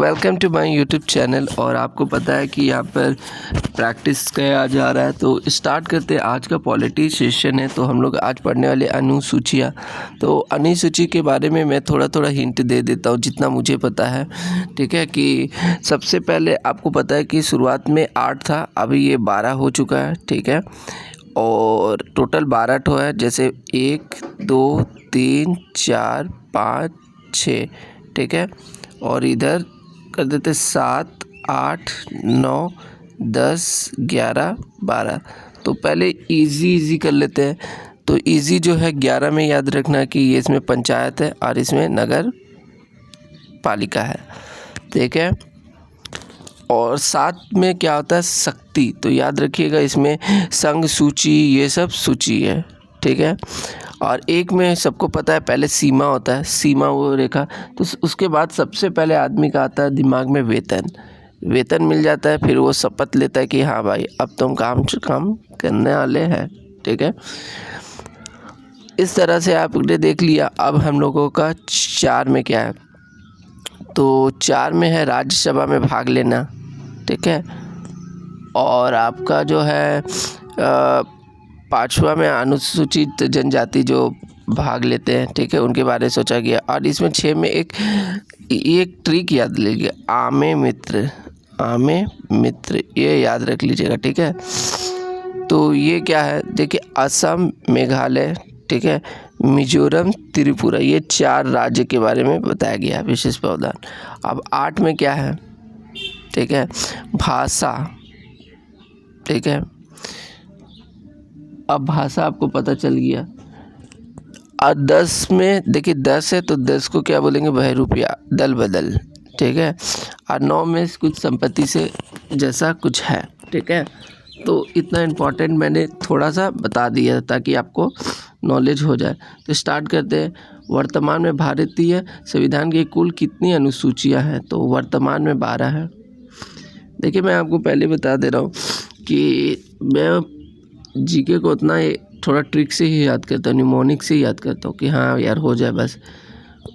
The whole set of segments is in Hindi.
Welcome to my YouTube channel. और आपको पता है कि यहाँ पर प्रैक्टिस किया जा रहा है, तो स्टार्ट करते हैं। आज का पॉलिटी सेशन है, तो हम लोग आज पढ़ने वाले अनुसूचियाँ। तो अनुसूची के बारे में मैं थोड़ा हिंट दे देता हूँ जितना मुझे पता है। ठीक है, कि सबसे पहले आपको पता है कि शुरुआत में 8 था, अभी ये 12 हो चुका है। ठीक है, और टोटल 12 ठो है, जैसे 1 2 3 4 5 6। ठीक है, और इधर कर देते 7 8 9 10 11 12। तो पहले इजी कर लेते हैं। तो इजी जो है 11 में याद रखना कि ये इसमें पंचायत है और इसमें नगर पालिका है। ठीक है, और 7 में क्या होता है, शक्ति। तो याद रखिएगा इसमें संघ सूची, ये सब सूची है। ठीक है, और 1 में सबको पता है पहले सीमा होता है, सीमा वो रेखा। तो उसके बाद सबसे पहले आदमी का आता है दिमाग में वेतन मिल जाता है। फिर वो शपथ लेता है कि हाँ भाई अब तुम काम करने वाले हैं। ठीक है, इस तरह से आपने देख लिया। अब हम लोगों का 4 में क्या है, तो 4 में है राज्यसभा में भाग लेना। ठीक है, और आपका जो है 5वां में अनुसूचित जनजाति जो भाग लेते हैं। ठीक है, उनके बारे में सोचा गया। और इसमें 6 में एक ट्रिक याद लीजिए, आमे मित्र, ये याद रख लीजिएगा। ठीक है, तो ये क्या है, देखिए असम, मेघालय, ठीक है, मिजोरम, त्रिपुरा, ये 4 राज्य के बारे में बताया गया है, विशेष प्रावधान। अब 8 में क्या है, ठीक है, भाषा। ठीक है, अब भाषा आपको पता चल गया। और 10 में देखिए 10 है, तो 10 को क्या बोलेंगे, बहरूपिया, दल बदल। ठीक है, और 9 में कुछ संपत्ति से जैसा कुछ है। ठीक है, तो इतना इम्पोर्टेंट मैंने थोड़ा सा बता दिया ताकि आपको नॉलेज हो जाए। तो स्टार्ट करते हैं। वर्तमान में भारतीय संविधान की कुल कितनी अनुसूचियां हैं, तो वर्तमान में 12 है। देखिए मैं आपको पहले बता दे रहा हूँ कि मैं जीके को उतना थोड़ा ट्रिक से ही याद करता हूँ, निमोनिक से ही याद करता हूँ कि हाँ यार हो जाए बस।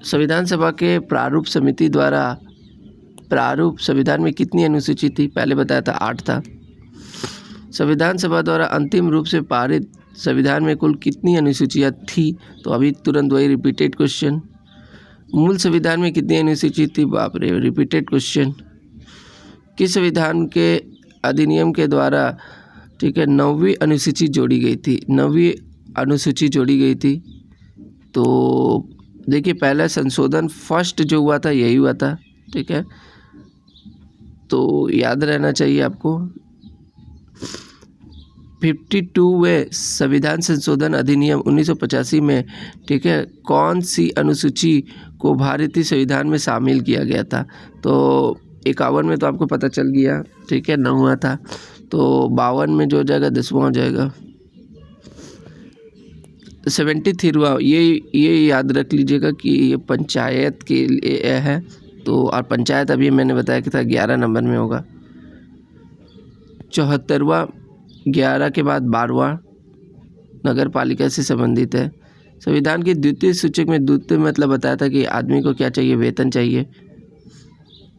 संविधान सभा के प्रारूप समिति द्वारा प्रारूप संविधान में कितनी अनुसूची थी, पहले बताया था 8 था। संविधान सभा द्वारा अंतिम रूप से पारित संविधान में कुल कितनी अनुसूचियाँ थी, तो अभी तुरंत वही रिपीटेड क्वेश्चन। मूल संविधान में कितनी अनुसूची थी, बाप रे, रिपीटेड क्वेश्चन। किस संविधान के अधिनियम के द्वारा, ठीक है, 9वीं अनुसूची जोड़ी गई थी, 9वीं अनुसूची जोड़ी गई थी। तो देखिए पहला संशोधन फर्स्ट जो हुआ था यही हुआ था। ठीक है, तो याद रहना चाहिए आपको। 52वें संविधान संशोधन अधिनियम 1985 में, ठीक है, कौन सी अनुसूची को भारतीय संविधान में शामिल किया गया था, तो 51 में तो आपको पता चल गया। ठीक है, 9वां था, तो 52 में जो हो जाएगा 10वां हो जाएगा। 73वां, ये याद रख लीजिएगा कि ये पंचायत के लिए है। तो और पंचायत अभी मैंने बताया कि था 11 नंबर में होगा। 74वां, 11 के बाद 12वां नगर पालिका से संबंधित है। संविधान के द्वितीय सूचक में द्वितीय मतलब बताया था कि आदमी को क्या चाहिए, वेतन चाहिए।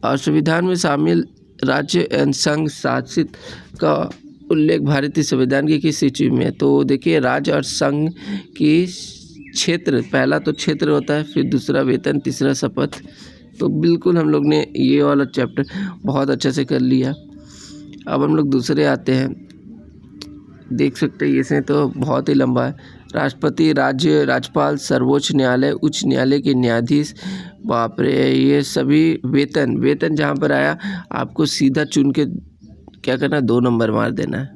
और संविधान में शामिल राज्य एवं संघ शासित का उल्लेख भारतीय संविधान की किस सूची में है, तो देखिए राज्य और संघ की क्षेत्र, पहला तो क्षेत्र होता है, फिर दूसरा वेतन, तीसरा शपथ। तो बिल्कुल हम लोग ने ये वाला चैप्टर बहुत अच्छे से कर लिया। अब हम लोग दूसरे आते हैं, देख सकते हैं इसमें तो बहुत ही लंबा है। राष्ट्रपति, राज्य, राज्यपाल, सर्वोच्च न्यायालय, उच्च न्यायालय के न्यायाधीश, बाप रे, ये सभी वेतन जहाँ पर आया आपको सीधा चुन के क्या करना, 2 नंबर मार देना है।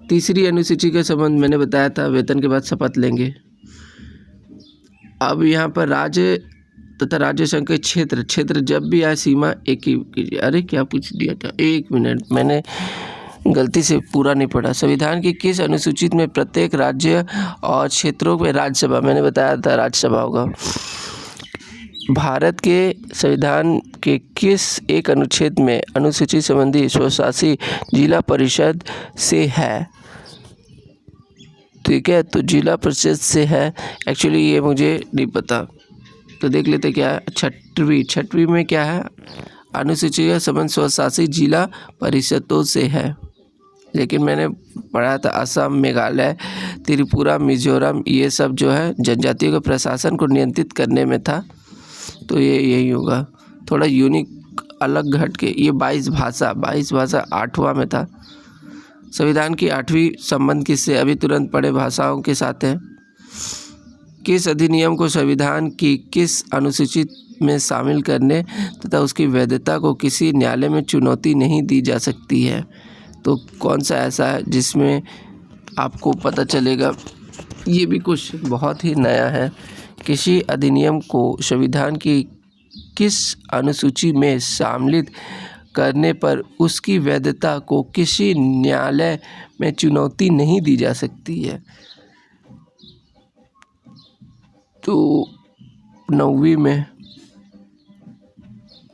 तीसरी अनुसूची का संबंध मैंने बताया था, वेतन के बाद शपथ लेंगे। अब यहाँ पर राज्य तथा राज्य संघ के क्षेत्र जब भी आए सीमा एक ही कीजिए। अरे क्या पूछ दिया था, 1 मिनट, मैंने गलती से पूरा नहीं पढ़ा। संविधान की किस अनुसूचित में प्रत्येक राज्य और क्षेत्रों में राज्यसभा, मैंने बताया था राज्यसभा होगा। भारत के संविधान के किस एक अनुच्छेद में अनुसूचित संबंधी स्वशासी जिला परिषद से है, ठीक है, तो जिला परिषद से है। एक्चुअली ये मुझे नहीं पता, तो देख लेते क्या है। छठवीं में क्या है, अनुसूची का संबंध स्वशासी जिला परिषदों से है। लेकिन मैंने पढ़ा था असम, मेघालय, त्रिपुरा, मिजोरम, ये सब जो है जनजातियों के प्रशासन को नियंत्रित करने में था। तो ये यही होगा, थोड़ा यूनिक अलग घट के। ये 22 भाषा 8वां में था। संविधान की 8वीं संबंध किससे, अभी तुरंत पढ़े, भाषाओं के साथ है। किस अधिनियम को संविधान की किस अनुसूची में शामिल करने तथा उसकी वैधता को किसी न्यायालय में चुनौती नहीं दी जा सकती है। तो कौन सा ऐसा है जिसमें आपको पता चलेगा। ये भी कुछ बहुत ही नया है। किसी अधिनियम को संविधान की किस अनुसूची में शामिल करने पर उसकी वैधता को किसी न्यायालय में चुनौती नहीं दी जा सकती है। तो 9वीं में,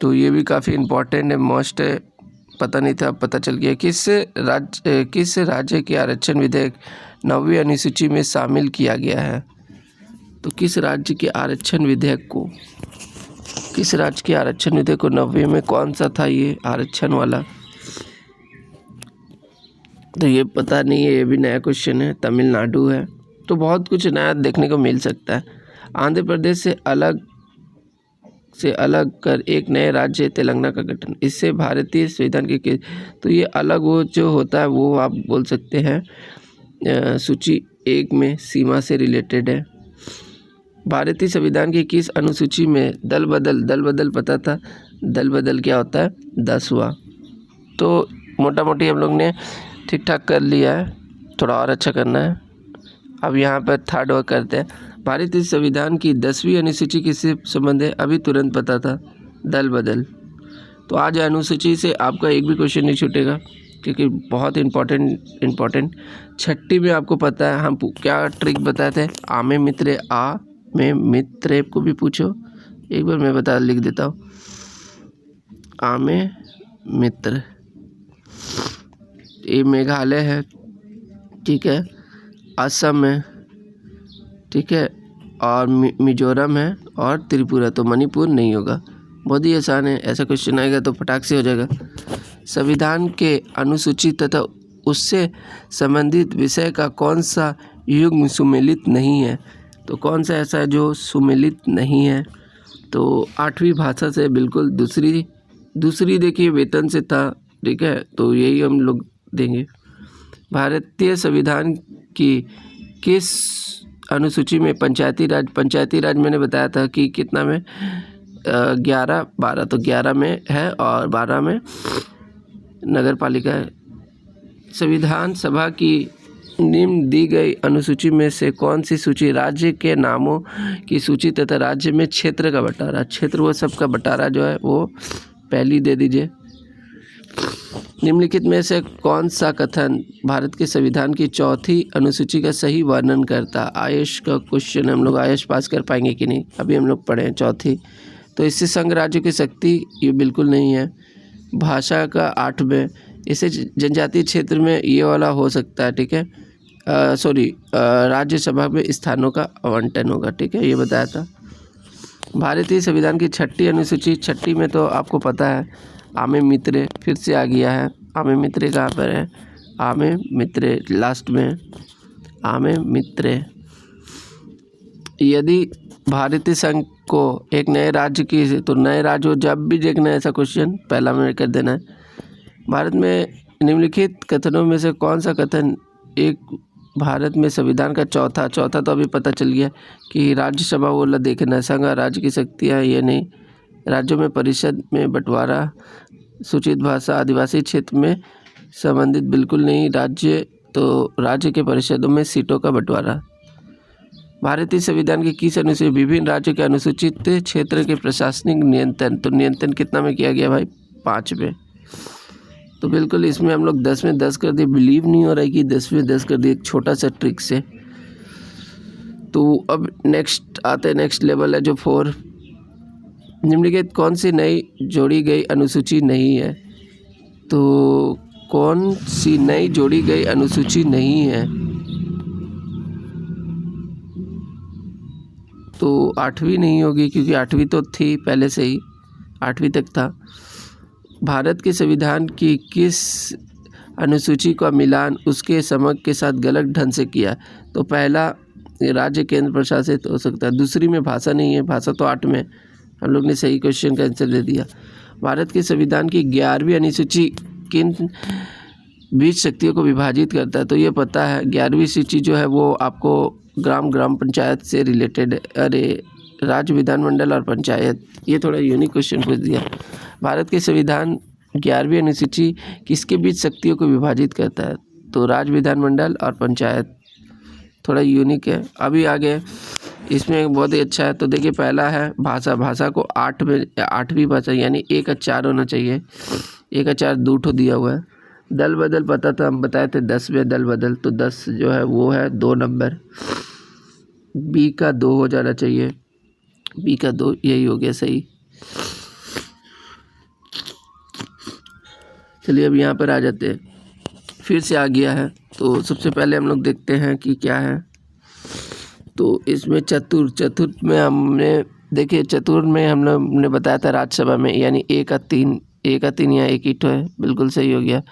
तो ये भी काफ़ी इम्पोर्टेंट है, मोस्ट है, पता नहीं था, पता चल गया। किस राज्य के आरक्षण विधेयक 9वीं अनुसूची में शामिल किया गया है। तो किस राज्य के आरक्षण विधेयक को 9वीं में कौन सा था ये आरक्षण वाला, तो ये पता नहीं है, ये भी नया क्वेश्चन है। तमिलनाडु है। तो बहुत कुछ नया देखने को मिल सकता है। आंध्र प्रदेश से अलग कर एक नए राज्य तेलंगाना का गठन, इससे भारतीय संविधान के तो ये अलग वो जो होता है वो आप बोल सकते हैं सूची 1 में सीमा से रिलेटेड है। भारतीय संविधान की किस अनुसूची में दल बदल पता था, दल बदल क्या होता है, 10वां। तो मोटा मोटी हम लोग ने ठीक ठाक कर लिया है, थोड़ा और अच्छा करना है। अब यहाँ पर थर्ड वर्क करते हैं। भारतीय संविधान की 10वीं अनुसूची किससे संबंध है, अभी तुरंत पता था, दल बदल। तो आज अनुसूची से आपका एक भी क्वेश्चन नहीं छूटेगा क्योंकि बहुत इम्पोर्टेंट। 6ठी में आपको पता है हम क्या ट्रिक बताए थे, आमे मित्र को भी पूछो, एक बार मैं लिख देता हूँ। आमे मित्र, ये मेघालय है, ठीक है, असम है, ठीक है, और मिजोरम है, और त्रिपुरा। तो मणिपुर नहीं होगा। बहुत ही आसान है, ऐसा क्वेश्चन आएगा तो फटाक से हो जाएगा। संविधान के अनुसूची तथा उससे संबंधित विषय का कौन सा युग्म सुमेलित नहीं है। तो कौन सा ऐसा है जो सुमेलित नहीं है, तो 8वीं भाषा से बिल्कुल दूसरी देखिए वेतन से था, ठीक है, तो यही हम लोग देंगे। भारतीय संविधान की किस अनुसूची में पंचायती राज मैंने बताया था कि कितना में 12, तो 11 में है और 12 में नगर पालिका है। संविधान सभा की निम्न दी गई अनुसूची में से कौन सी सूची राज्य के नामों की सूची तथा राज्य में क्षेत्र का बंटारा, क्षेत्र वो सबका बंटारा जो है वो पहली दे दीजिए। निम्नलिखित में से कौन सा कथन भारत के संविधान की 4थी अनुसूची का सही वर्णन करता। आयुष का क्वेश्चन, हम लोग आयुष पास कर पाएंगे कि नहीं, अभी हम लोग पढ़े हैं 4थी। तो इससे संघ राज्यों की शक्ति ये बिल्कुल नहीं है। भाषा का 8 में, इससे जनजातीय क्षेत्र में ये वाला हो सकता है, ठीक है, राज्यसभा में स्थानों का आवंटन होगा, ठीक है, ये बताया था। भारतीय संविधान की 6ठी अनुसूची, 6ठी में तो आपको पता है आमे मित्र फिर से आ गया है। आमे मित्र कहाँ पर है, आमे मित्र लास्ट में, आमे मित्र। यदि भारतीय संघ को एक नए राज्य की, तो नए राज्य जब भी देखना है ऐसा क्वेश्चन पहला में कर देना है। भारत में निम्नलिखित कथनों में से कौन सा कथन एक भारत में संविधान का चौथा तो अभी पता चल गया कि राज्यसभा वो देखना, संघ राज्य की शक्तियाँ ये नहीं, राज्यों में परिषद में बंटवारा, सूचित भाषा आदिवासी क्षेत्र में संबंधित बिल्कुल नहीं, राज्य के परिषदों में सीटों का बंटवारा। भारतीय संविधान की किस अनुसूची विभिन्न राज्यों के अनुसूचित क्षेत्र के प्रशासनिक नियंत्रण, तो नियंत्रण कितना में किया गया भाई, 5 में। तो बिल्कुल इसमें हम लोग 10 में 10 कर दिए, बिलीव नहीं हो रहा है कि 10 में 10 कर दिए एक छोटा सा ट्रिक से। तो अब नेक्स्ट लेवल है जो 4। निम्नलिखित कौन सी नई जोड़ी गई अनुसूची नहीं है, तो कौन सी नई जोड़ी गई अनुसूची नहीं है, तो 8वीं नहीं होगी क्योंकि 8वीं तो थी पहले से ही, 8वीं तक था। भारत के संविधान की किस अनुसूची का मिलान उसके समक के साथ गलत ढंग से किया? तो पहला राज्य केंद्र प्रशासित हो सकता है, दूसरी में भाषा नहीं है, भाषा तो 8 में। हम लोग ने सही क्वेश्चन का आंसर दे दिया। भारत के संविधान की 11वीं अनुसूची किन 20 शक्तियों को विभाजित करता है? तो ये पता है, 11वीं सूची जो है वो आपको ग्राम पंचायत से रिलेटेड, अरे राज्य, विधानमंडल और पंचायत, ये थोड़ा यूनिक क्वेश्चन पूछ दिया। भारत के संविधान 11वीं अनुसूची किसके बीच शक्तियों को विभाजित करता है? तो राज्य, विधानमंडल और पंचायत, थोड़ा यूनिक है। अभी आगे इसमें बहुत ही अच्छा है। तो देखिए पहला है भाषा, भाषा को 8 में 8वीं भाषा यानी 1 का 4 होना चाहिए, 1 का 4 2 ठो दिया हुआ है। दल बदल पता था, हम बताए थे 10 में दल बदल, तो 10 जो है वो है 2 नंबर, बी का 2 हो जाना चाहिए, बी का 2, यही हो गया सही। चलिए अब यहाँ पर आ जाते हैं, फिर से आ गया है। तो सबसे पहले हम लोग देखते हैं कि क्या है। तो इसमें चतुर्थ में हमने देखिए, चतुर्थ में हम लोग ने बताया था राज्यसभा में, यानी 1 का 3 यहाँ 1 ही तो है, बिल्कुल सही हो गया।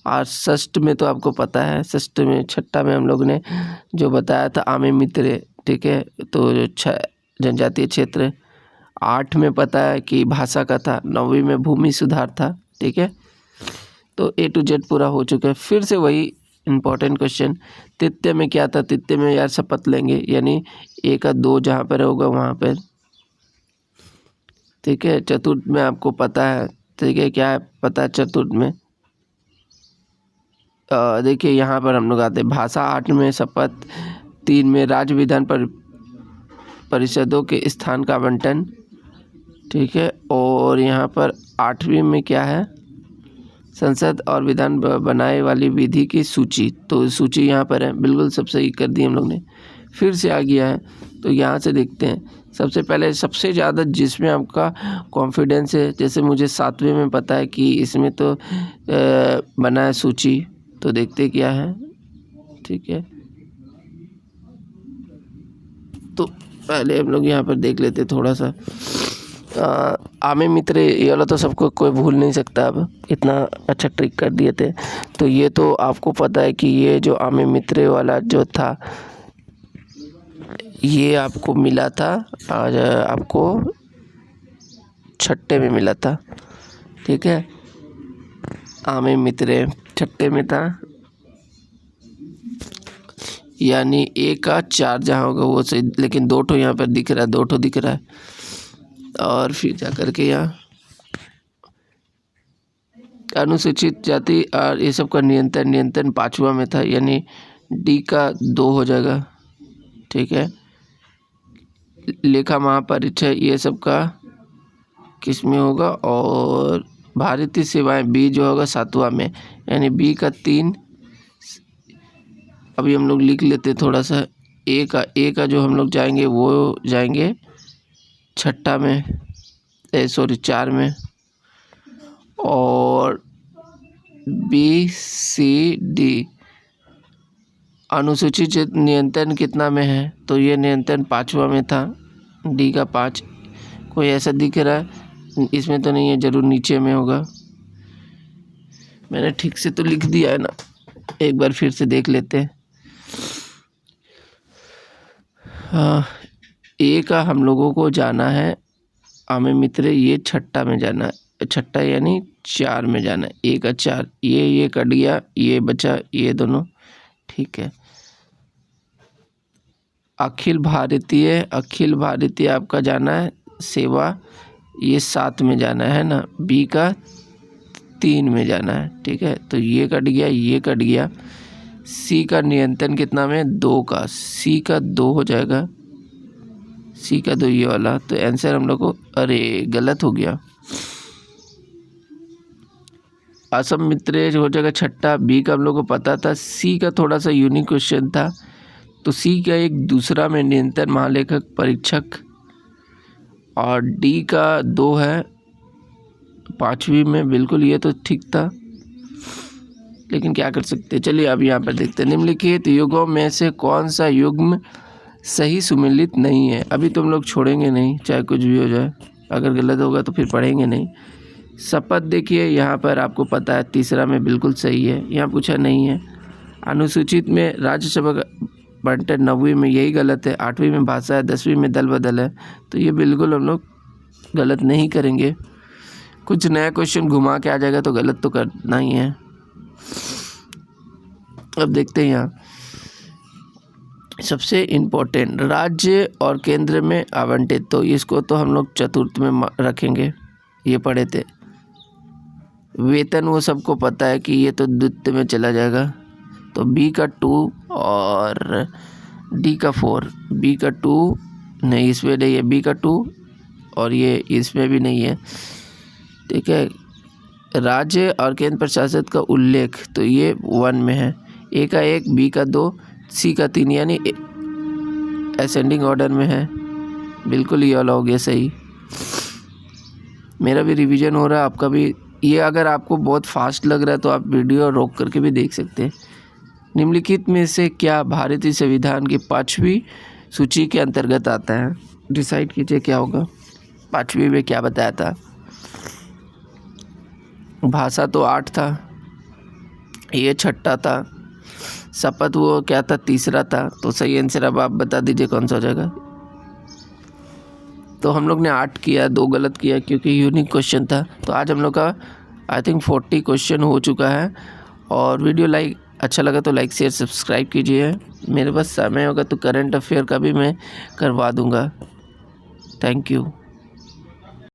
और षष्ठ में तो आपको पता है, षष्ठ में, छठा में हम लोग ने जो बताया था आमे मित्र, ठीक है, तो जनजातीय क्षेत्र। 8 में पता है कि भाषा का था, 9वीं में भूमि सुधार था, ठीक है। तो A to Z पूरा हो चुका है। फिर से वही इम्पोर्टेंट क्वेश्चन, तृतीय में क्या था? तृतीय में यार शपथ लेंगे, यानी 1 का 2 जहाँ पर होगा वहाँ पर, ठीक है। चतुर्थ में आपको पता है, ठीक है, क्या है पता है चतुर्थ में? देखिए यहाँ पर हम लोग आते हैं, भाषा 8 में, शपथ 3 में, राज्य विधान परिषदों के स्थान का आवंटन, ठीक है। और यहाँ पर 8वीं में क्या है? संसद और विधान बनाए वाली विधि की सूची, तो सूची यहाँ पर है, बिल्कुल सब सही कर दी हम लोग ने। फिर से आ गया है, तो यहाँ से देखते हैं। सबसे पहले सबसे ज़्यादा जिसमें आपका कॉन्फिडेंस है, जैसे मुझे 7वें में पता है कि इसमें तो बना है सूची, तो देखते क्या है, ठीक है। तो पहले हम लोग यहाँ पर देख लेते थोड़ा सा। आमे मित्र ये वाला तो सबको कोई भूल नहीं सकता, अब इतना अच्छा ट्रिक कर दिए थे। तो ये तो आपको पता है कि ये जो आमे मित्र वाला जो था, ये आपको मिला था और आपको छठे में मिला था, ठीक है। आमे मित्र छठे में था, यानी 1 का 4 जहाँ होगा वो सही, लेकिन 2 ठो यहाँ पर दिख रहा है, 2 ठो दिख रहा है। और फिर जा कर के यहाँ अनुसूचित जाति और ये सब का नियंत्रण 5वां में था, यानी D का 2 हो जाएगा, ठीक है। लेखा महापरीक्षय ये सब का किस में होगा? और भारतीय सेवाएं B जो होगा 7वां में, यानी B का 3। अभी हम लोग लिख लेते थोड़ा सा। A का जो हम लोग जाएंगे वो जाएंगे छठा में, 4 में। और B C D अनुसूचित नियंत्रण कितना में है? तो ये नियंत्रण 5वां में था, D का 5। कोई ऐसा दिख रहा है? इसमें तो नहीं है, जरूर नीचे में होगा। मैंने ठीक से तो लिख दिया है ना, एक बार फिर से देख लेते हैं। A का हम लोगों को जाना है, आमे मित्र ये छठा में जाना है, छठा यानी 4 में जाना है, 1 का 4, ये कट गया, ये बचा, ये दोनों, ठीक है। अखिल भारतीय आपका जाना है सेवा, ये 7 में जाना है ना, B का 3 में जाना है, ठीक है। तो ये कट गया, ये कट गया। C का नियंत्रण कितना में? 2 का, C का 2 हो जाएगा, C का 2 ये वाला। तो आंसर हम लोग को, अरे गलत हो गया, असम मित्र हो जाएगा छठा। B का हम लोग को पता था, C का थोड़ा सा यूनिक क्वेश्चन था, तो C का एक दूसरा में नियंत्रण महालेखक परीक्षक, और D का 2 है 5वीं में, बिल्कुल ये तो ठीक था, लेकिन क्या कर सकते हैं। चलिए अब यहाँ पर देखते हैं। निम्नलिखित युगों में से कौन सा युग्म सही सुमेलित नहीं है। अभी तुम लोग छोड़ेंगे नहीं, चाहे कुछ भी हो जाए। अगर गलत होगा तो फिर पढ़ेंगे नहीं। शपथ देखिए यहाँ पर आपको पता है तीसरा में बिल्कुल सही है, यहाँ पूछा नहीं है। अनुसूचित में राज्यसभा बंटन 9वीं में यही गलत है, 8वीं में भाषा है, 10वीं में दल बदल है, तो ये बिल्कुल हम लोग गलत नहीं करेंगे। कुछ नया क्वेश्चन घुमा के आ जाएगा तो गलत तो करना ही है। अब देखते हैं यहाँ सबसे इम्पोर्टेंट राज्य और केंद्र में आवंटित, तो इसको तो हम लोग चतुर्थ में रखेंगे, ये पढ़े थे। वेतन वो सबको पता है कि ये तो द्वितीय में चला जाएगा, तो बी का 2 और डी का 4। बी का 2 नहीं, इसमें नहीं है, बी का 2 और ये इसमें भी नहीं है। ठीक है, राज्य और केंद्र प्रशासित का उल्लेख, तो ये 1 में है। ए का 1, बी का 2, सी का 3, यानी असेंडिंग ऑर्डर में है। बिल्कुल ये वाला हो गया सही। मेरा भी रिवीजन हो रहा है, आपका भी। ये अगर आपको बहुत फास्ट लग रहा है तो आप वीडियो रोक करके भी देख सकते हैं। निम्नलिखित में से क्या भारतीय संविधान की 5वीं सूची के अंतर्गत आता है? डिसाइड कीजिए क्या होगा। 5वीं में क्या बताया था? भाषा तो 8 था, ये 6ठा था। शपथ वो क्या था? तीसरा था। तो सही आंसर अब आप बता दीजिए कौन सा हो जाएगा। तो हम लोग ने 8 किया, 2 गलत किया क्योंकि यूनिक क्वेश्चन था। तो आज हम लोग का आई थिंक 40 क्वेश्चन हो चुका है। और वीडियो अच्छा लगा तो लाइक शेयर सब्सक्राइब कीजिए। मेरे पास समय होगा तो करंट अफेयर का भी मैं करवा दूंगा। Thank you.